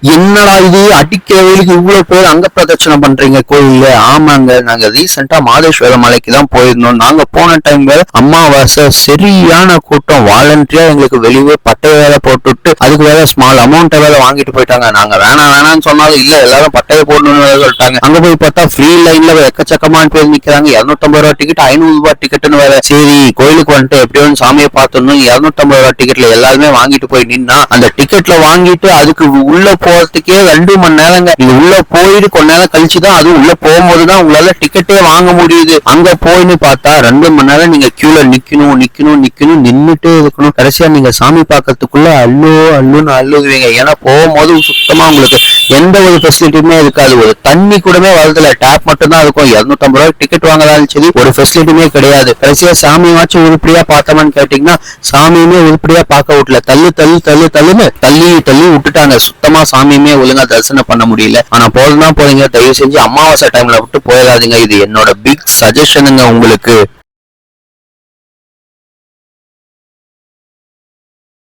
என்னடா இது அடிக்கிற வெயிலுக்கு இவ்வளவு பேர் அங்க பிரதட்சணை பண்றீங்க கோயில்ல? ஆமாங்க, நாங்க ரீசெண்டா மாதேஸ்வர மலைக்கு தான் போயிருந்தோம். நாங்க போன டைம் வேற அமாவாசை, சரியான கூட்டம். வாலண்டியா எங்களுக்கு வெளியே பட்டை வேலை போட்டுட்டு அதுக்கு வேற ஸ்மால் அமௌண்ட் வேலை வாங்கிட்டு போயிட்டாங்க. நாங்க வேணாம்னு சொன்னாலும் இல்ல, எல்லாரும் பட்டையை போடணும்னு சொல்லிட்டாங்க. அங்க போய் பார்த்தா ஃப்ரீ லைன்ல எக்கச்சக்கமான பேர் நிக்கிறாங்க. 250 ரூபாய் டிக்கெட், 500 ரூபாய் டிக்கெட்னு வேற. சரி கோயிலுக்கு வந்துட்டு எப்படியும் சாமியை பார்த்தோம்னு 250 ரூபாய் டிக்கெட்ல எல்லாருமே வாங்கிட்டு போய் நின்னா, அந்த டிக்கெட்ல வாங்கிட்டு அதுக்கு உள்ள போறதுக்கே 2 மணி நேரங்க. நீங்க உள்ள போயிட்டு கொஞ்ச நேரம் கழிச்சுதான், அது உள்ள போகும்போதுதான் உங்களால டிக்கெட்டே வாங்க முடியுது. அங்க போயின்னு பார்த்தா 2 மணி நேரம் நீங்க கியூல நிக்கணும், நின்னுட்டே இருக்கணும். கடைசியா நீங்க சாமி பார்க்கறதுக்குள்ள அல்லுன்னு அள்ளுவீங்க. ஏன்னா போகும்போது சுத்தமா உங்களுக்கு எந்த ஒரு ஃபெசிலிட்டியுமே இருக்காது. ஒரு தண்ணி கூடமே வரதுல, டேப் மட்டும் தான் இருக்கும். 250 ரூபாய் டிக்கெட் வாங்கலாம்னு சரி, ஒரு ஃபெசிலிட்டியுமே கிடையாது. கடைசியா சாமியாச்சும் உருப்படியா பார்த்தோமான்னு கேட்டீங்கன்னா சாமியுமே உருப்படியா பார்க்க விடல. தள்ளி விட்டுட்டாங்க. சுத்தமா சாமியுமே ஒழுங்கா தரிசனம் பண்ண முடியல. ஆனா போறதுதான் போறீங்க, தயவு செஞ்சு அமாவாசை டைம்ல விட்டு போயிடாதீங்க. இது என்னோட பிக் சஜஷனுங்க உங்களுக்கு.